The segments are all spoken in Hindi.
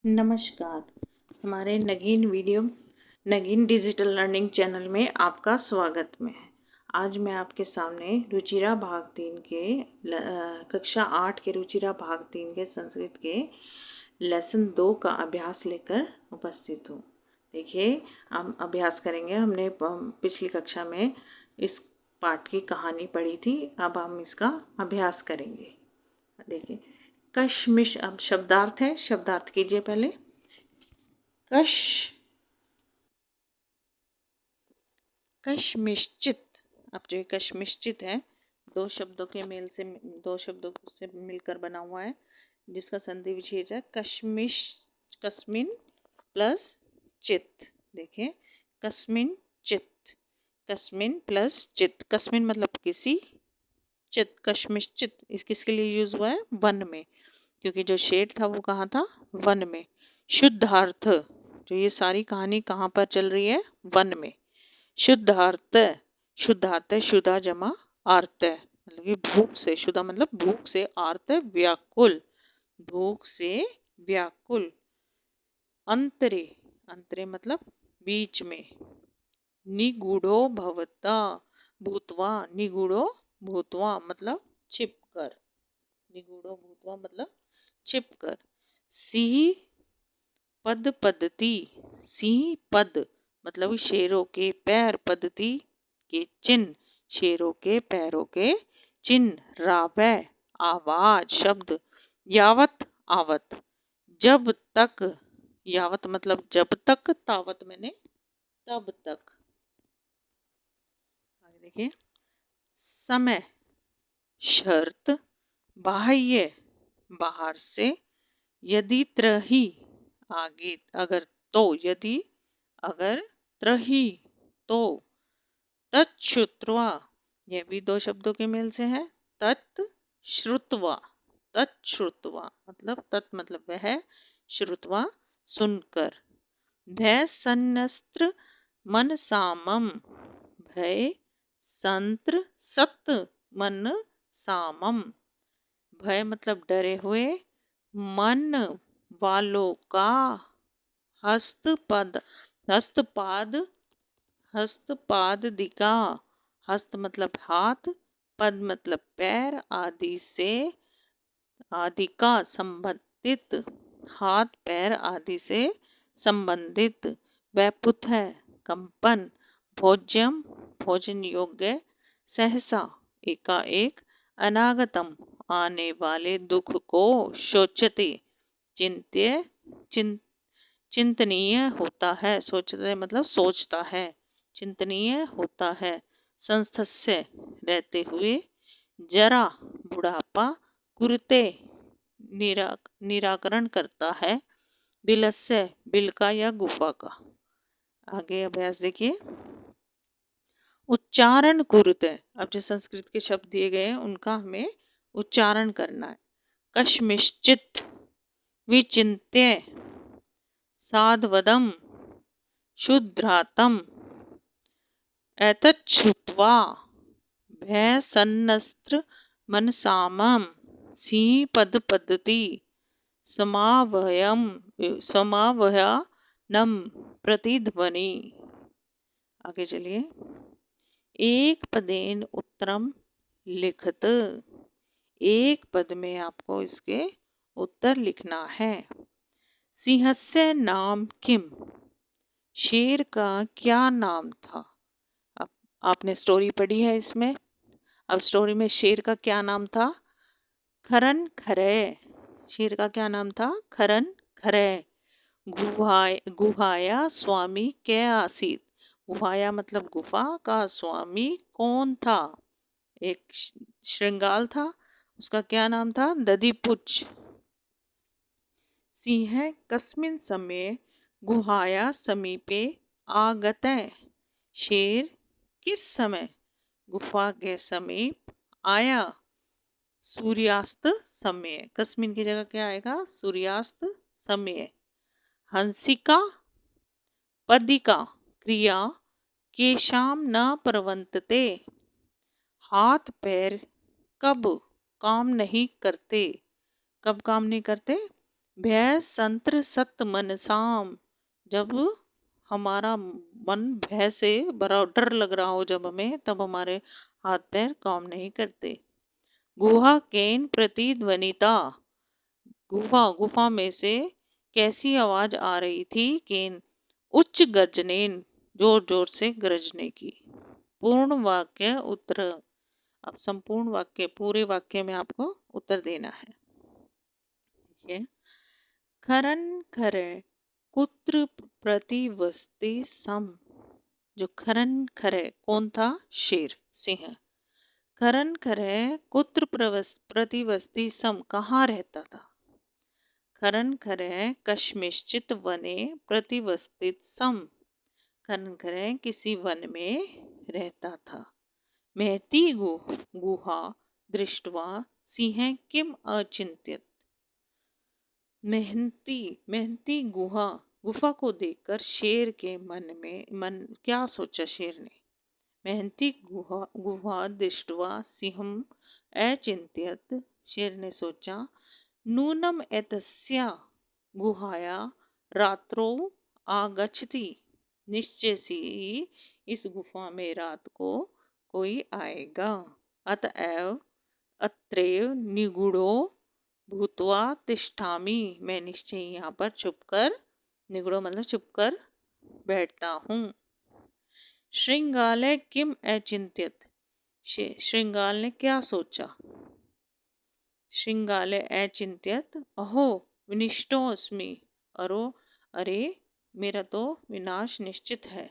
नमस्कार। हमारे नगीन डिजिटल लर्निंग चैनल में आपका स्वागत में है। आज मैं आपके सामने रुचिरा भाग 3 के कक्षा 8 के रुचिरा भाग 3 के संस्कृत के लेसन 2 का अभ्यास लेकर उपस्थित हूँ। देखिए, हम अभ्यास करेंगे। हमने पिछली कक्षा में इस पाठ की कहानी पढ़ी थी, अब हम इसका अभ्यास करेंगे। देखिए, कशमिश, अब शब्दार्थ है, शब्दार्थ कीजिए पहले। कश कशमिश्चित। अब जो ये कशमिश्चित है, दो शब्दों से मिलकर बना हुआ है, जिसका संधि विच्छेद है कस्मिन प्लस चित। देखिए, कस्मिन चित, कस्मिन प्लस चित। कस्मिन मतलब किसी, चित कशमिश्चित इस किसके लिए यूज हुआ है? वन में, क्योंकि जो शेड था वो कहाँ था? वन में। शुद्धार्थ, जो ये सारी कहानी कहाँ पर चल रही है? वन में। शुद्धार्थ, शुद्धार्थ शुदा जमा आर्त, मतलब ये भूख से, शुदा मतलब भूख से, आर्त व्याकुल, भूख से व्याकुल। अंतरे, अंतरे मतलब बीच में। निगूढ़ो भवता भूतवा, निगूढ़ो भूतवा मतलब छिपकर, निगूढ़ो भूतवा मतलब छिपकर। सिंह पद पद्धति, सिंह पद मतलब शेरों के पैर, पद्धति के चिन्ह, शेरों के पैरों के चिन्ह। रावै आवाज, शब्द। यावत आवत, जब तक, यावत मतलब जब तक, तावत मैंने तब तक। आगे देखिए, समय शर्त, बाह्य बाहर से, यदि त्रही आगे अगर तो, यदि अगर त्रही तो। तच्छ्रुत्वा, यह भी दो शब्दों के मेल से है। तत् श्रुत्वा, तच्छ्रुत्वा मतलब तत् मतलब वह, श्रुत्वा सुनकर। भय सन्नस्त्र मन सामम, भय संत्र सत मन सामम। भय मतलब डरे हुए, मन वालों का, हस्तपद हस्तपाद, हस्तपाद दिका, हस्त मतलब हाथ, पद मतलब पैर, आदि से, आदि का संबंधित, हाथ पैर आदि से संबंधित। व्यापुत है कंपन। भोज्यम भोजन योग्य। सहसा एकाएक। अनागतम आने वाले दुख को। शोचते चिंत्य चिंतनीय होता है, सोचते मतलब सोचता है, चिंतनीय होता है। संस्थस्य रहते हुए। जरा बुढ़ापा। कुरते निराकरण करता है। बिलस्य बिल का या गुफा का। आगे अभ्यास देखिए। उच्चारण कुरुते, अब जो संस्कृत के शब्द दिए गए हैं उनका हमें उच्चारण करना है। कशमिश्चित, विचिन्त्य, साधवदम, शुद्ध्रातम, एतच्छ्रुत्वा, भयसन्नस्त्र मनसामम, सिंह पद पद्धति, समावहनम प्रतिध्वनि। आगे चलिए। एक पदेन उत्तरम लिखत, एक पद में आपको इसके उत्तर लिखना है। सिंहस्य नाम किम, शेर का क्या नाम था? अब आपने स्टोरी पढ़ी है इसमें, अब स्टोरी में शेर का क्या नाम था? खरन खरे। शेर का क्या नाम था? खरन खरे। गुहाया स्वामी के आसीत, गुहाया मतलब गुफा का स्वामी कौन था? एक श्रृंगाल था, उसका क्या नाम था? दधिपुच्छ। सिंह कस्मिन् समये गुहाया समीपे आगतः, शेर किस समय गुफा के समीप आया? सूर्यास्त समय, कस्मिन की जगह क्या आएगा? सूर्यास्त समय। हंसिका पदिका क्रिया केशाम न प्रवंतते, हाथ पैर कब काम नहीं करते? कब काम नहीं करते? भय संत्र सत मनसाम, जब हमारा मन भय से बड़ा डर लग रहा हो, जब हमें, तब हमारे हाथ पैर काम नहीं करते। गुहा केन प्रतिध्वनिता, गुफा में से कैसी आवाज आ रही थी? केन उच्च गर्जनेन, जोर जोर से गरजने की। पूर्ण वाक्य उत्तर, अब संपूर्ण वाक्य, पूरे वाक्य में आपको उत्तर देना है। देखिए, खरन खरे कुत्र प्रतिवस्ति सम, जो खरन खरे कौन था? शेर, सिंह। खरन खरे कुत्र प्रतिवस्ति सम, कहाँ रहता था? खरन खरे कश्मिश्चित वने प्रतिवस्थित सम, खरन खरे किसी वन में रहता था। महती गुहा दृष्ट्वा सिंह किम अचिंत्यत, मेहनती गुफा को देखकर शेर के मन क्या सोचा? शेर ने मेहनती गुहा दृष्ट्वा सिंहम अचिंत्यत, शेर ने सोचा, नूनम एतस्या गुहाया रात्रो आगच्छति, निश्चय ही इस गुफा में रात को कोई आएगा। अतएव अत्रैव निगूढ़ो भूत्वा तिष्ठामि, मैं निश्चय यहाँ पर छुपकर, निगूढ़ो मतलब छुपकर बैठता हूँ। श्रृंगाले किम अचिंत्यत, श्रृंगाल ने क्या सोचा? श्रृंगाले अचिंत्यत अहो विनिष्टोऽस्मि, अरे मेरा तो विनाश निश्चित है।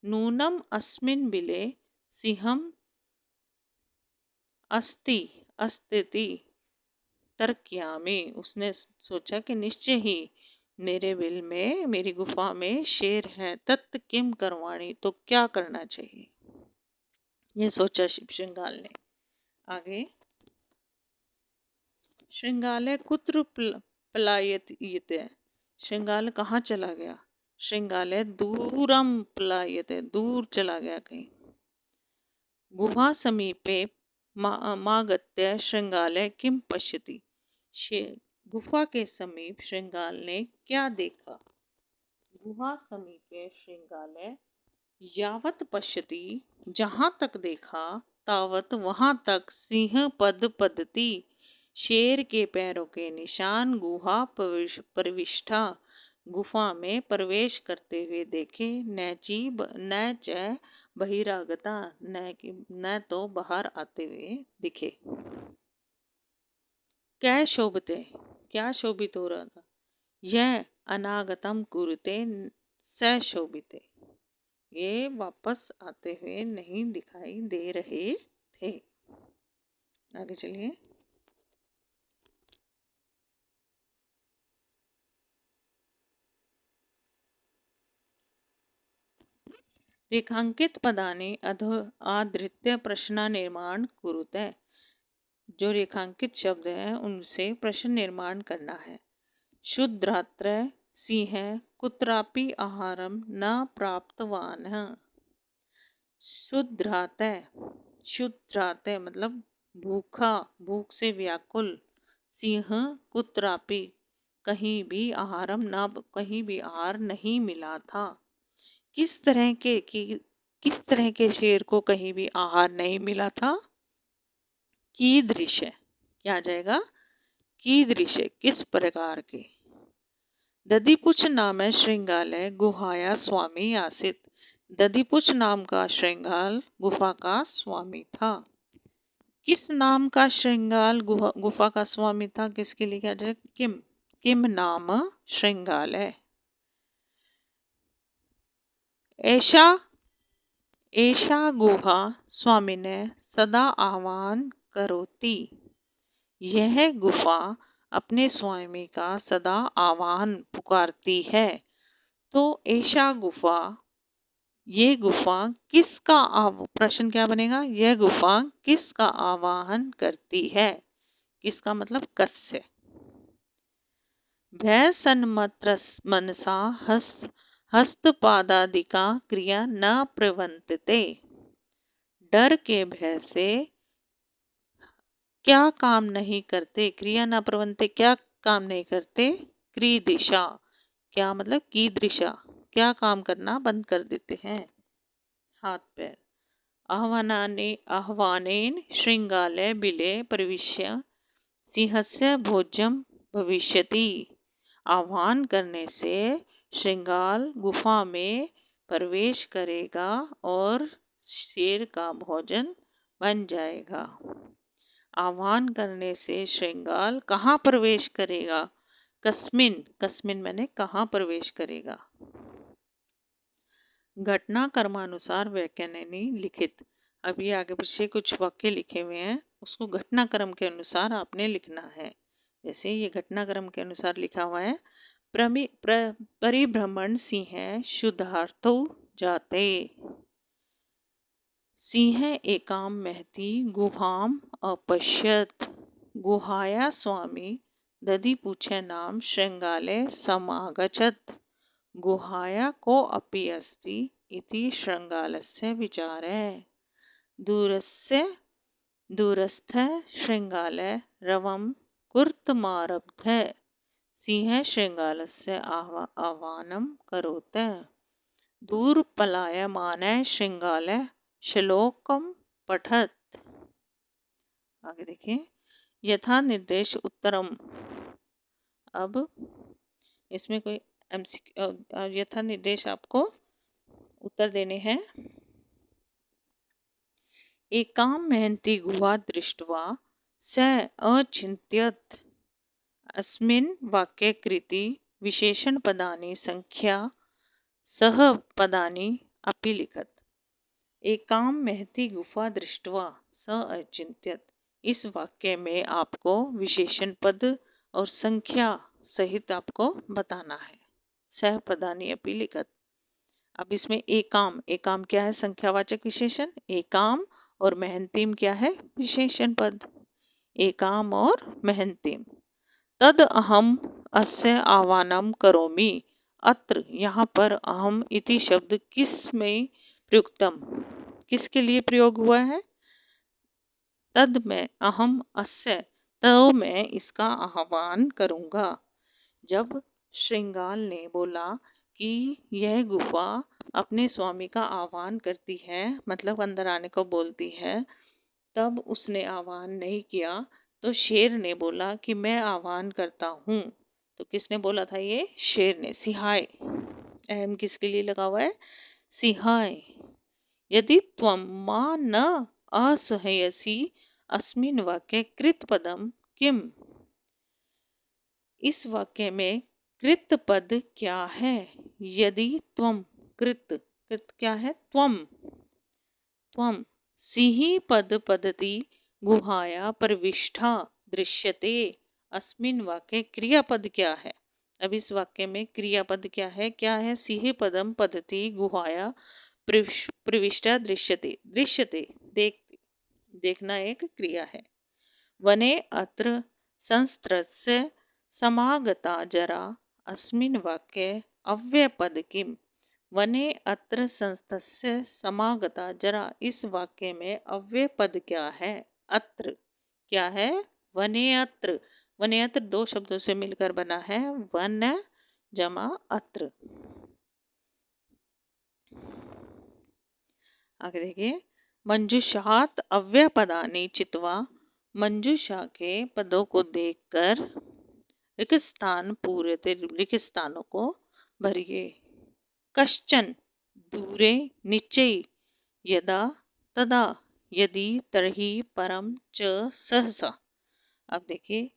नूनम अस्मिन् बिले सिंहम अस्तिति तर्क्यामि, उसने सोचा कि निश्चय ही मेरे बिल में, मेरी गुफा में शेर है। तत् किम करवाणी, तो क्या करना चाहिए? ये सोचा श्रृंगाल ने। आगे, श्रृंगाले कुत्र पलायते, श्रृंगाल कहाँ चला गया? श्रृंगाले दूरम पलायते, दूर चला गया कहीं। गुहा समीपे मागत्य श्रृंगाले किम पश्यति, गुफा के समीप श्रृंगाल ने क्या देखा? गुहा समीपे श्रृंगाले यावत पश्यति, जहाँ तक देखा, तावत वहाँ तक सिंह पदती, शेर के पैरों के निशान गुहा प्रविष्ठा, गुफा में प्रवेश करते हुए देखे। न च बहिरागता, न तो बाहर आते हुए दिखे। क्या शोभते, क्या शोभित हो रहा था? यह अनागतम कुरुते स शोभिते, ये वापस आते हुए नहीं दिखाई दे रहे थे। आगे चलिए। रेखांकित पदानि आधृत्य प्रश्न निर्माण कुरुते, जो रेखांकित शब्द हैं उनसे प्रश्न निर्माण करना है। शुद्रात्र सिंह कुत्रापि आहारम न प्राप्तवान, शुद्राते मतलब भूखा, भूख से व्याकुल। सिंह कुत्रापि, कहीं भी, आहारम न, कहीं भी आहार नहीं मिला था। किस तरह के शेर को कहीं भी आहार नहीं मिला था? कीदृश, क्या आ जाएगा? कीदृश, किस प्रकार के। दधिपुछ नाम श्रृंगालय गुहाया स्वामी आसित, दधिपुछ नाम का श्रृंगाल गुफा का स्वामी था। किस नाम का श्रृंगाल गुफा का स्वामी था? किसके लिए? क्या जाएगा? किम नाम श्रृंगालय। ऐशा गुहा स्वामिने सदा आह्वान करोति, यह गुफा अपने स्वामी का सदा आह्वान पुकारती है। तो ऐशा गुफा, ये गुफा किसका, प्रश्न क्या बनेगा? यह गुफा किसका आवाहन करती है? किसका मतलब कस्य। भय सन्मत्र मनसा हस्तपादादिका क्रिया न प्रवंतते, डर के भय से क्या काम नहीं करते? क्रिया न प्रवंतते, क्या काम नहीं करते? क्रीदिशा, क्या मतलब कीदृशा, क्या काम करना बंद कर देते हैं, हाथ पैर। आह्वानेन श्रृंगाले बिले प्रविश्य सिंहस्य भोज्यम भविष्यति। आह्वान करने से श्रृंगाल गुफा में प्रवेश करेगा और शेर का भोजन बन जाएगा। आह्वान करने से श्रृंगाल कहाँ प्रवेश करेगा, कस्मिन, कस्मिन मैंने कहाँ प्रवेश करेगा। घटना क्रमानुसार व्याख्यानी लिखित, अभी आगे पीछे कुछ वाक्य लिखे हुए हैं, उसको घटनाक्रम के अनुसार आपने लिखना है। जैसे ये घटनाक्रम के अनुसार लिखा हुआ है, परिभ्रमण सिंह शुद्धार्थो जाते, सिंह एकाम महती गुहाम अपश्यत, गुहाया स्वामी दधि पूछे नाम श्रृंगाले समागच्छत्, गुहाया को अपि अस्ति इति श्रृंगालस्य विचारे, दूरस्थ श्रृंगाले रवं कुर्तमारब्ध, सिंह श्रृंगालस्य आह्वानं करोत्, दूर पलायमाने श्रृंगाले श्लोकम पठत्। आगे देखिए, यथा निर्देश उत्तरम, अब इसमें कोई यथा निर्देश आपको उत्तर देने हैं। एकां महन्ती गुहा दृष्ट्वा स अचिन्त्यत्, अस्मिन् वाक्ये कृति विशेषण पदानि संख्या सह पदानि अपि लिखत्। एकां महती गुफा दृष्ट्वा स अचिन्त्यत्, इस वाक्य में आपको विशेषण पद और संख्या सहित आपको बताना है। सह पदानि अपि लिखत्। अब इसमें एकाम, एकाम क्या है, संख्यावाचक विशेषण, एकाम, और महंतीम क्या है, विशेषण पद, एकाम और महंतीम। तद अहम अस्य आह्वानम करोमि, अत्र यहाँ पर अहम इति शब्द किस में प्रयुक्तम, किसके लिए प्रयोग हुआ है, तद में अहम अस्य, तो मैं इसका आह्वान करूँगा। जब श्रृंगाल ने बोला कि यह गुफा अपने स्वामी का आह्वान करती है, मतलब अंदर आने को बोलती है, तब उसने आह्वान नहीं किया, तो शेर ने बोला कि मैं आह्वान करता हूँ। तो किसने बोला था, ये शेर ने, सिंहाय, अहम किसके लिए लगा हुआ है, सिंहाय। यदि त्वं मां न असहयसि अस्मिन् वाक्ये कृत पदम किम, इस वाक्य में कृत पद क्या है, यदि त्वम, कृत, कृत क्या है, त्वम, त्वम सिंह पद पदति गुहाया प्रविष्टा दृश्यते, अस्मिन् वाक्ये क्रियापद क्या है। अब इस वाक्य में क्रियापद क्या है, सिंह पदम पदति गुहाया प्रविष्टा दृश्यते, दृश्यते देखना एक क्रिया है। वने अत्र संस्त्रस्य समागता जरा, अस्मिन् वाक्ये अव्ययपद किम, वने अत्र संस्तस्य समागता जरा, इस वाक्य में अव्यय पद क्या है, अत्र क्या है, वने अत्र, वने अत्र दो शब्दों से मिलकर बना है, वन जमा अत्र। आगे देखिए, मंजूषात अव्यय पदानि चित्वा, मंजूषा के पदों को देखकर रिक्त स्थान पूरे रिक्त स्थानों को भरिए। कश्चन दूरे निश्चय, यदा तदा यदि तर्हि परम च सहसा। अब देखिए,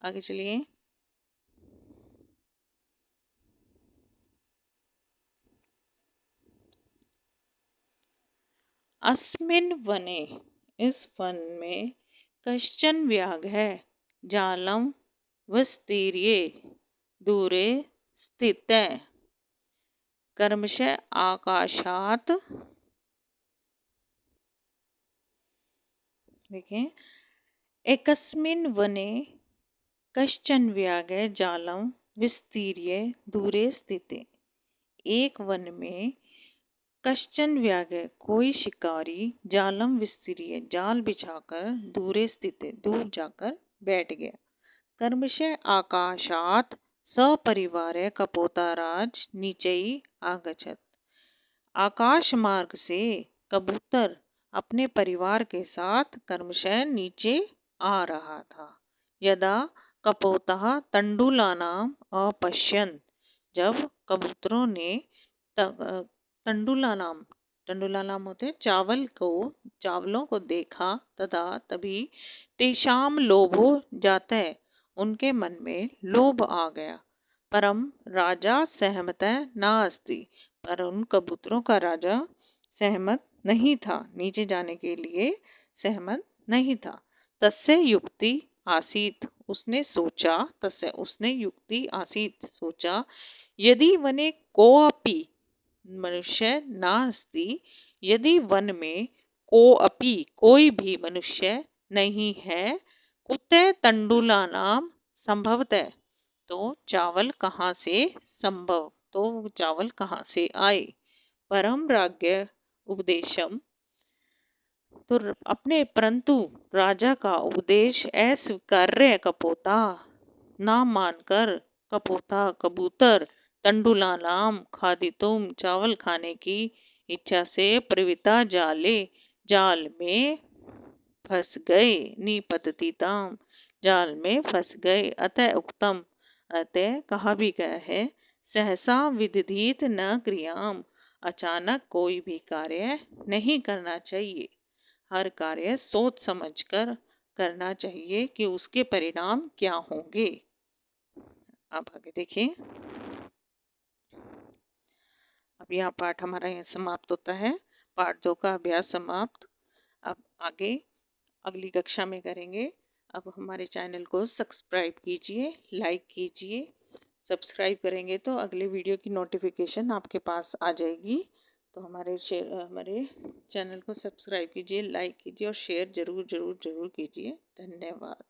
आगे चलिए, अस्मिन् वने, इस वन में, कश्चन व्याघ्र है, जालम विस्तीर्ये दूरे स्थित, कर्मशः आकाशात, देखिए, एकस्मिन् वने कश्चन व्याघ्र जालम विस्तीर्य दूरे स्थित, एक वन में कश्चन व्याघ्र कोई शिकारी जालम विस्तीर्य जाल बिछाकर दूरे स्थित दूर जाकर बैठ गया। कर्मशः आकाशात सपरिवारे कपोताराज नीचई आगच्छत्। आकाश मार्ग से कबूतर अपने परिवार के साथ क्रमशः नीचे आ रहा था। यदा कपोतः तंडुलानाम अपश्यन्, जब कबूतरों ने तंडुलानाम तंडुलानाम होते चावलों को देखा, तथा तभी तेषाम लोभो जाते, उनके मन में लोभ आ गया। परम राजा सहमत नास्ति, पर उन कबूतरों का राजा सहमत नहीं था, नीचे जाने के लिए सहमत नहीं था। तस्य युक्ति आसीत, उसने युक्ति आसीत सोचा, यदि वने कोऽपि मनुष्य नास्ति, यदि वन में कोई भी मनुष्य नहीं है, कुतः तंडुलानाम संभवतः, तो चावल कहाँ से आए। परम राज्ञ उपदेशम, तो परंतु राजा का उपदेश अस्वीकार्य कपोता ना मानकर कबूतर तंडुलानाम खादितुम, चावल खाने की इच्छा से प्रवृत्ता जाल में फंस गए। निपततिताम, जाल में फंस गए। अतः उक्तम, अतः कहा भी गया है, सहसा विदधीत न क्रियाम, अचानक कोई भी कार्य नहीं करना चाहिए। हर कार्य सोच समझकर करना चाहिए कि उसके परिणाम क्या होंगे। अब आगे देखिए। अब यह पाठ हमारा यहाँ समाप्त होता है। पाठ 2 का अभ्यास समाप्त। अब आगे अगली कक्षा में करेंगे। अब हमारे चैनल को सब्सक्राइब कीजिए, लाइक कीजिए। सब्सक्राइब करेंगे तो अगले वीडियो की नोटिफिकेशन आपके पास आ जाएगी। तो हमारे चैनल को सब्सक्राइब कीजिए, लाइक कीजिए और शेयर जरूर कीजिए। धन्यवाद।